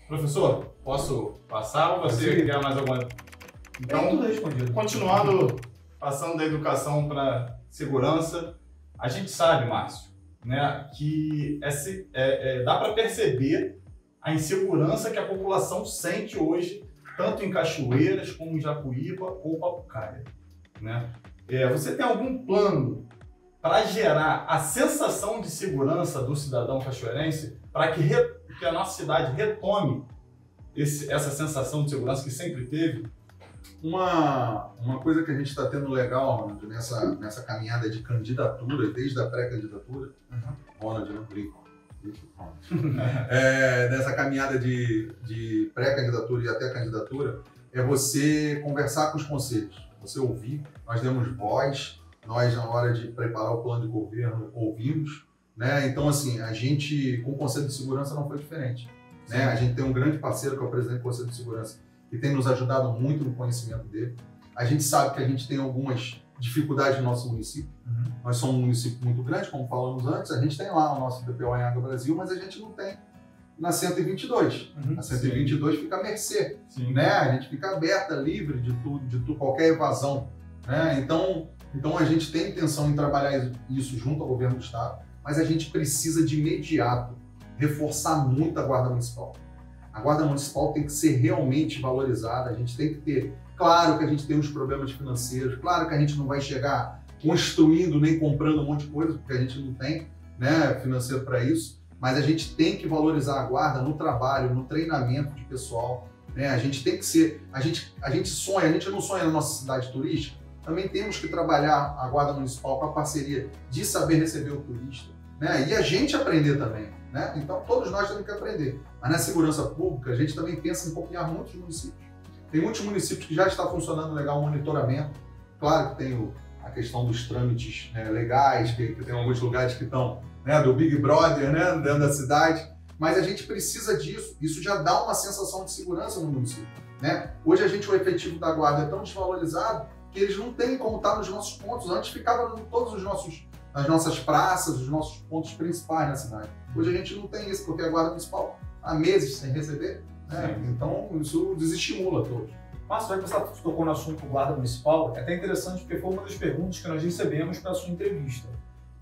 Professor, posso passar ou você quer mais alguma? Então, tudo respondido. Continuando, passando da educação para segurança, a gente sabe, Márcio, né, que dá para perceber a insegurança que a população sente hoje, tanto em Cachoeiras como em Jacuípa ou Papucaia, né? Você tem algum plano para gerar a sensação de segurança do cidadão cachoeirense para que a nossa cidade retome essa sensação de segurança que sempre teve? Uma coisa que a gente está tendo legal, Ronald, nessa caminhada de candidatura, desde a pré-candidatura, Ronald, não brinco, nessa caminhada de pré-candidatura e até candidatura, é você conversar com os conselhos, você ouvir. Nós demos voz, nós na hora de preparar o plano de governo ouvimos, né? Então assim, a gente com o Conselho de Segurança não foi diferente, né? A gente tem um grande parceiro que é o presidente do Conselho de Segurança, que tem nos ajudado muito no conhecimento dele. A gente sabe que a gente tem algumas dificuldades no nosso município. Nós somos um município muito grande, como falamos antes, a gente tem lá o nosso DPO em Água Brasil, mas a gente não tem na 122. A 122 fica à mercê, né? A gente fica aberta, livre de tudo, qualquer evasão, né? Então a gente tem intenção em trabalhar isso junto ao governo do estado, mas a gente precisa de imediato reforçar muito a Guarda Municipal. A Guarda Municipal tem que ser realmente valorizada, a gente tem que ter, claro que a gente tem uns problemas financeiros, claro que a gente não vai chegar construindo nem comprando um monte de coisa, porque a gente não tem, né, financeiro para isso, mas a gente tem que valorizar a Guarda no trabalho, no treinamento de pessoal, né? A gente tem que ser, a gente sonha, a gente não sonha na nossa cidade turística, também temos que trabalhar a Guarda Municipal com a parceria de saber receber o turista, né? E a gente aprender também, né? Então todos nós temos que aprender. Mas na segurança pública a gente também pensa em copiar muitos municípios. Tem muitos municípios que já está funcionando legal o monitoramento. Claro que tem a questão dos trâmites, né, legais, que tem alguns lugares que estão, né, do Big Brother, né, dentro da cidade. Mas a gente precisa disso. Isso já dá uma sensação de segurança no município, né? Hoje o efetivo da Guarda é tão desvalorizado que eles não têm como estar nos nossos pontos. Antes ficava em todos as nossas praças, os nossos pontos principais na cidade. Hoje a gente não tem isso, porque a Guarda Municipal há meses sem receber, né? Então isso desestimula todos. Márcio, já que você tocou no assunto Guarda Municipal, é até interessante porque foi uma das perguntas que nós recebemos para a sua entrevista.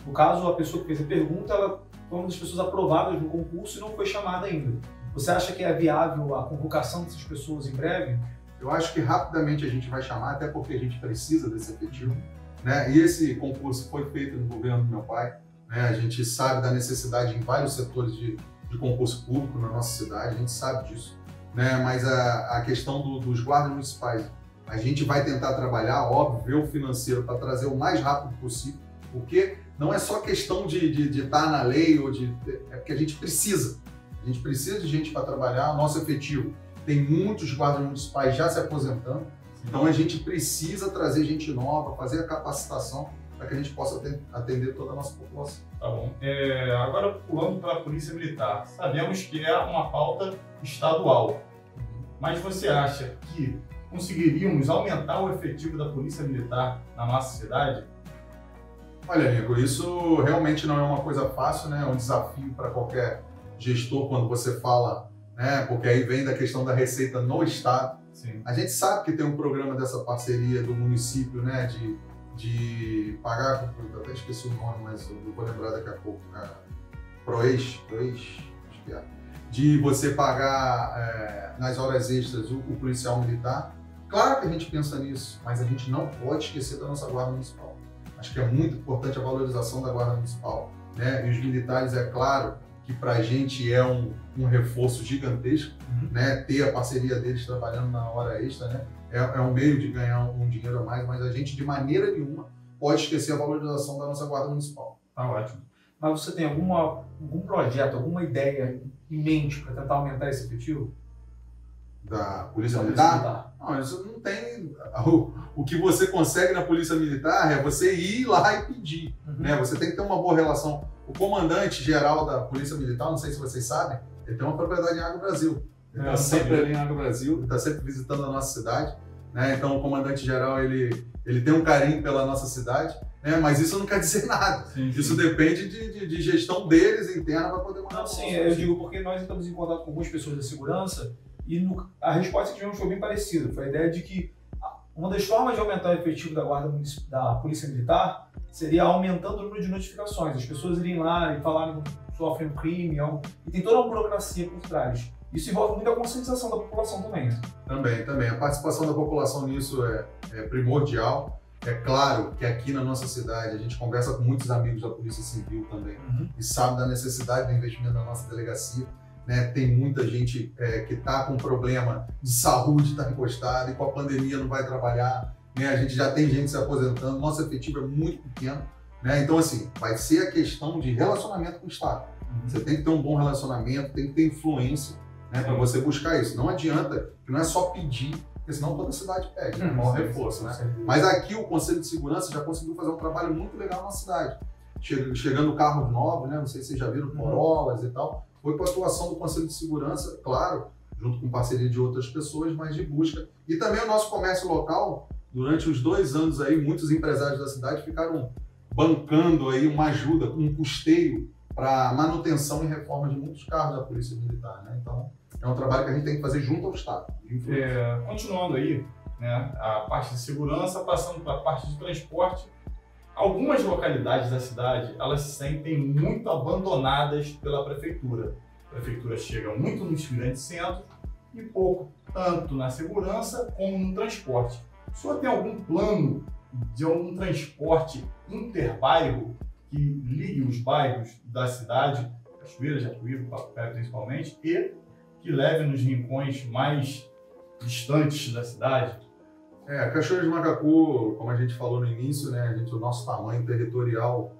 No caso, a pessoa que fez a pergunta, ela foi uma das pessoas aprovadas no concurso e não foi chamada ainda. Você acha que é viável a convocação dessas pessoas em breve? Eu acho que rapidamente a gente vai chamar, até porque a gente precisa desse efetivo, né? E esse concurso foi feito no governo do meu pai, né? A gente sabe da necessidade em vários setores de concurso público na nossa cidade, a gente sabe disso, né? Mas a questão dos guardas municipais, a gente vai tentar trabalhar, óbvio, ver o financeiro para trazer o mais rápido possível, porque não é só questão de estar na lei, é porque a gente precisa de gente para trabalhar, nosso efetivo. Tem muitos guardas municipais já se aposentando, então a gente precisa trazer gente nova, fazer a capacitação para que a gente possa atender toda a nossa população. Tá bom. Agora, pulando para a Polícia Militar, sabemos que é uma pauta estadual, mas você acha que conseguiríamos aumentar o efetivo da Polícia Militar na nossa cidade? Olha, Nico, isso realmente não é uma coisa fácil, né? É um desafio para qualquer gestor quando você fala, né? Porque aí vem da questão da receita no estado. Sim. A gente sabe que tem um programa dessa parceria do município, né? De pagar, eu até esqueci o nome, mas eu vou lembrar daqui a pouco. Proex, acho que é. De você pagar nas horas extras o policial militar. Claro que a gente pensa nisso, mas a gente não pode esquecer da nossa Guarda Municipal. Acho que é muito importante a valorização da Guarda Municipal, né? E os militares, é claro, que para a gente é um reforço gigantesco, né? Ter a parceria deles trabalhando na hora extra, né? É um meio de ganhar um dinheiro a mais, mas a gente de maneira nenhuma pode esquecer a valorização da nossa Guarda Municipal. Tá ótimo. Mas você tem algum projeto, alguma ideia em mente para tentar aumentar esse efetivo? Da Polícia Militar? Não, isso não tem. O que você consegue na Polícia Militar é você ir lá e pedir, né? Você tem que ter uma boa relação. O comandante-geral da Polícia Militar, não sei se vocês sabem, ele tem uma propriedade em Água Brasil. Ele está sempre ali em Água Brasil, ele está sempre visitando a nossa cidade, né? Então o comandante-geral ele tem um carinho pela nossa cidade, né? Mas isso não quer dizer nada. Sim, sim. Isso depende de gestão deles interna para poder mandar. Não, sim, eu digo porque nós entramos em contato com algumas pessoas da segurança e a resposta que tivemos foi bem parecida. Foi a ideia de que uma das formas de aumentar o efetivo da Polícia Militar seria aumentando o número de notificações. As pessoas irem lá e falarem que sofrem um crime, e tem toda uma burocracia por trás. Isso envolve muita conscientização da população também. Também. A participação da população nisso é primordial. É claro que aqui na nossa cidade a gente conversa com muitos amigos da Polícia Civil também e sabe da necessidade do investimento na nossa delegacia. Né? Tem muita gente que está com problema de saúde, está encostada e com a pandemia não vai trabalhar. Né? A gente já tem gente se aposentando, nosso efetivo é muito pequeno. Né? Então, assim, vai ser a questão de relacionamento com o Estado. Você tem que ter um bom relacionamento, tem que ter influência, né, para você buscar isso. Não adianta, que não é só pedir, porque senão toda a cidade pede, né? Maior reforço, né? Mas aqui o Conselho de Segurança já conseguiu fazer um trabalho muito legal na cidade. Chegando carros novos, né? Não sei se vocês já viram, Corollas e tal. Foi com a atuação do Conselho de Segurança, claro, junto com parceria de outras pessoas, mas de busca. E também o nosso comércio local, durante os 2 anos aí, muitos empresários da cidade ficaram bancando aí uma ajuda, um custeio para manutenção e reforma de muitos carros da Polícia Militar, né? Então, é um trabalho que a gente tem que fazer junto ao Estado. Continuando aí, né, a parte de segurança, passando para a parte de transporte, algumas localidades da cidade, elas se sentem muito abandonadas pela prefeitura. A prefeitura chega muito nos grandes centros e pouco, tanto na segurança como no transporte. O senhor tem algum plano de algum transporte interbairro que ligue os bairros da cidade, Cachoeira, Jacuípe, Papupé principalmente, e que leve nos rincões mais distantes da cidade? Cachoeira de Macacu, como a gente falou no início, né, o nosso tamanho territorial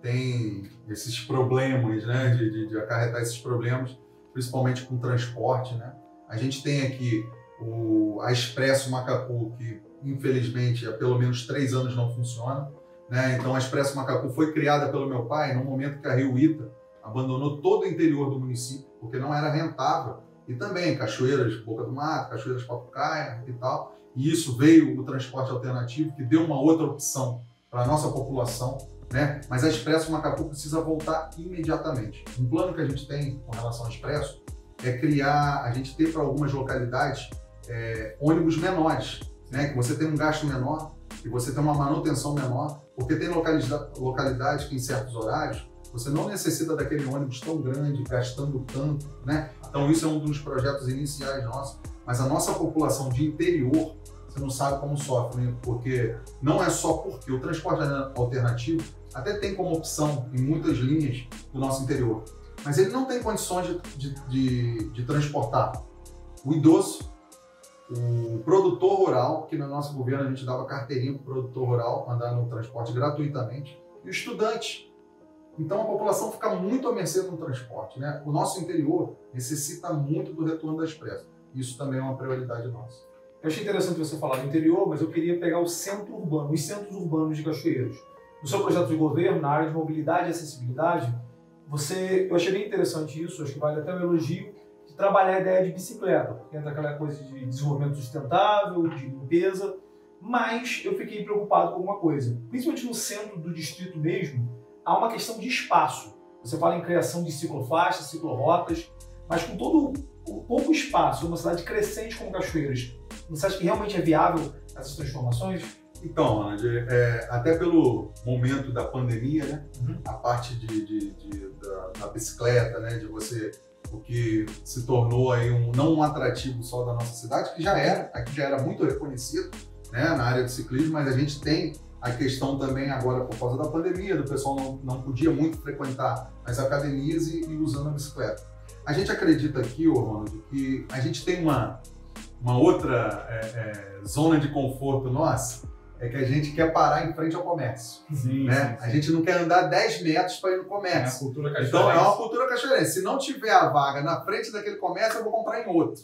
tem esses problemas, né, de acarretar esses problemas, principalmente com transporte, né? A gente tem aqui a Expresso Macacu, que infelizmente há pelo menos 3 anos não funciona, né? Então a Expresso Macacu foi criada pelo meu pai no momento que a Rio Ita abandonou todo o interior do município, porque não era rentável. E também Cachoeiras Boca do Mato, Cachoeiras Papucaia e tal. E isso veio o transporte alternativo, que deu uma outra opção para a nossa população, né? Mas a Expresso Macacu precisa voltar imediatamente. Um plano que a gente tem com relação ao Expresso é criar, a gente ter para algumas localidades ônibus menores, né? Que você tem um gasto menor, que você tem uma manutenção menor, porque tem localidades que em certos horários você não necessita daquele ônibus tão grande, gastando tanto, né? Então isso é um dos projetos iniciais nossos, mas a nossa população de interior, você não sabe como sofre, né? Porque não é só porque o transporte alternativo até tem como opção em muitas linhas do nosso interior, mas ele não tem condições de transportar o idoso, o produtor rural, que no nosso governo a gente dava carteirinha para o produtor rural andar no transporte gratuitamente, e o estudante. Então a população fica muito à mercê do transporte, né? O nosso interior necessita muito do retorno da Expresso. Isso também é uma prioridade nossa. Eu achei interessante você falar do interior, mas eu queria pegar o centro urbano, os centros urbanos de Cachoeiras. No seu projeto de governo, na área de mobilidade e acessibilidade, eu achei bem interessante isso, acho que vale até um elogio, de trabalhar a ideia de bicicleta, porque entra aquela coisa de desenvolvimento sustentável, de limpeza, mas eu fiquei preocupado com uma coisa, principalmente no centro do distrito mesmo, há uma questão de espaço. Você fala em criação de ciclofaixas, ciclorotas, mas com todo o pouco espaço, uma cidade crescente como Cachoeiras, você acha que realmente é viável essas transformações? Então, Andy, até pelo momento da pandemia, né? A parte da bicicleta, né? O que se tornou aí não um atrativo só da nossa cidade, que aqui já era muito reconhecido, né? Na área de ciclismo, mas a gente tem a questão também agora, por causa da pandemia, do pessoal não podia muito frequentar as academias e usando a bicicleta. A gente acredita aqui, Ronald, que a gente tem uma outra zona de conforto nossa, é que a gente quer parar em frente ao comércio. Sim, né? sim. A gente não quer andar 10 metros para ir no comércio. É a cultura cachoeirense. Então é uma cultura cachoeirense. Se não tiver a vaga na frente daquele comércio, eu vou comprar em outro.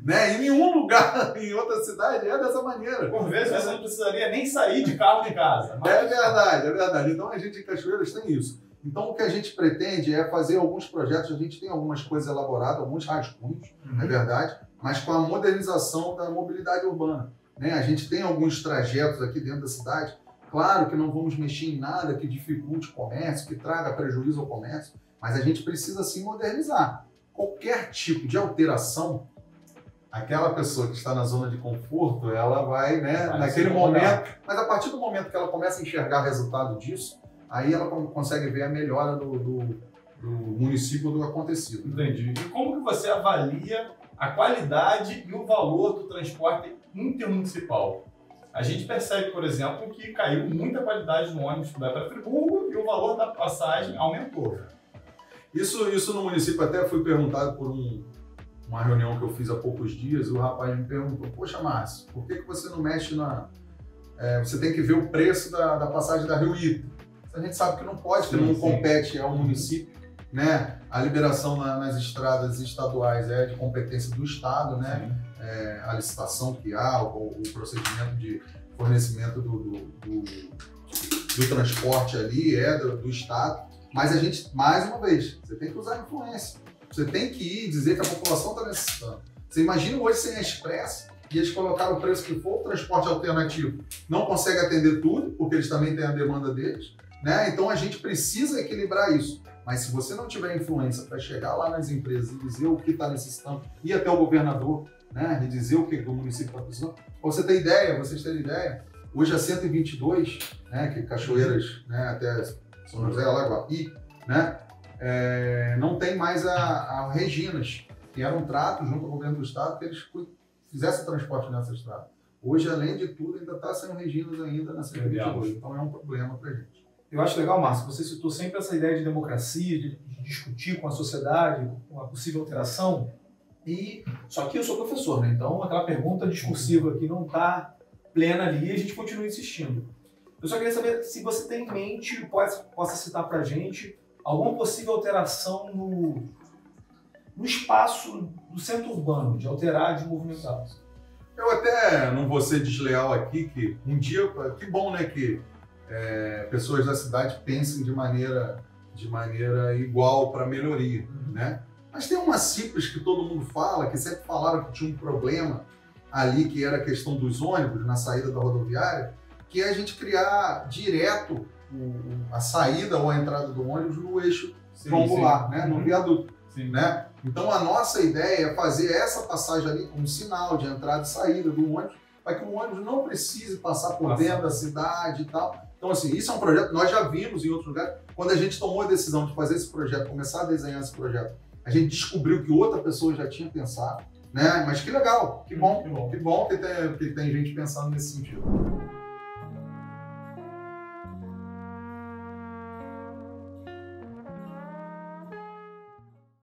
Né? Em nenhum lugar, em outra cidade, é dessa maneira. Por vezes você não precisaria nem sair de carro de casa. Mas... É verdade. Então a gente em Cachoeiras tem isso. Então o que a gente pretende é fazer alguns projetos, a gente tem algumas coisas elaboradas, alguns rascunhos, é verdade, mas com a modernização da mobilidade urbana. Né? A gente tem alguns trajetos aqui dentro da cidade Claro que não vamos mexer em nada que dificulte o comércio, que traga prejuízo ao comércio, mas a gente precisa sim modernizar. Qualquer tipo de alteração, aquela pessoa que está na zona de conforto, ela vai, né, naquele momento, mas a partir do momento que ela começa a enxergar o resultado disso, aí ela consegue ver a melhora do município do acontecido. Entendi. E como que você avalia a qualidade e o valor do transporte intermunicipal? A gente percebe, por exemplo, que caiu muita qualidade no ônibus que vai para Friburgo e o valor da passagem aumentou. Isso no município até foi perguntado por uma reunião que eu fiz há poucos dias, o rapaz me perguntou, poxa, Márcio, por que você não mexe você tem que ver o preço da passagem da Rio Ita. A gente sabe que não pode, que não compete ao município, né? A liberação nas estradas estaduais é de competência do Estado, né? A licitação que há, o procedimento de fornecimento do transporte ali é do Estado. Mas a gente, mais uma vez, você tem que usar a influência. Você tem que ir dizer que a população está necessitando. Você imagina hoje sem a Express e eles colocaram o preço que for, o transporte alternativo não consegue atender tudo, porque eles também têm a demanda deles, né? Então a gente precisa equilibrar isso. Mas se você não tiver influência para chegar lá nas empresas e dizer o que está necessitando, ir até o governador, né, e dizer o que o município está precisando, vocês terem ideia, hoje a 122, né, que Cachoeiras, né, até São José, Alagoapi, né, não tem mais a Reginas, que era um trato junto ao governo do estado que eles fizessem transporte nessa estrada. Hoje, além de tudo, ainda está sendo Reginas ainda na 122, então é um problema para a gente. Eu acho legal, Márcio, você citou sempre essa ideia de democracia, de discutir com a sociedade uma possível alteração. Só que eu sou professor, né? Então aquela pergunta discursiva que não está plena ali e a gente continua insistindo. Eu só queria saber se você tem em mente, possa citar para a gente, alguma possível alteração no espaço do centro urbano, de alterar, de movimentar. Eu até não vou ser desleal aqui, que um dia, que bom, né, que pessoas da cidade pensem de maneira igual para melhoria, né? Mas tem uma simples que todo mundo fala, que sempre falaram que tinha um problema ali, que era a questão dos ônibus na saída da rodoviária, que é a gente criar direto a saída ou a entrada do ônibus no eixo trombular, né? No viaduto. Né? Então a nossa ideia é fazer essa passagem ali como sinal de entrada e saída do ônibus, para que o ônibus não precise passar por dentro da cidade e tal. Então, assim, isso é um projeto, nós já vimos em outros lugares, quando a gente tomou a decisão de fazer esse projeto, começar a desenhar esse projeto, a gente descobriu que outra pessoa já tinha pensado, né? Mas que legal, que bom que tem gente pensando nesse sentido.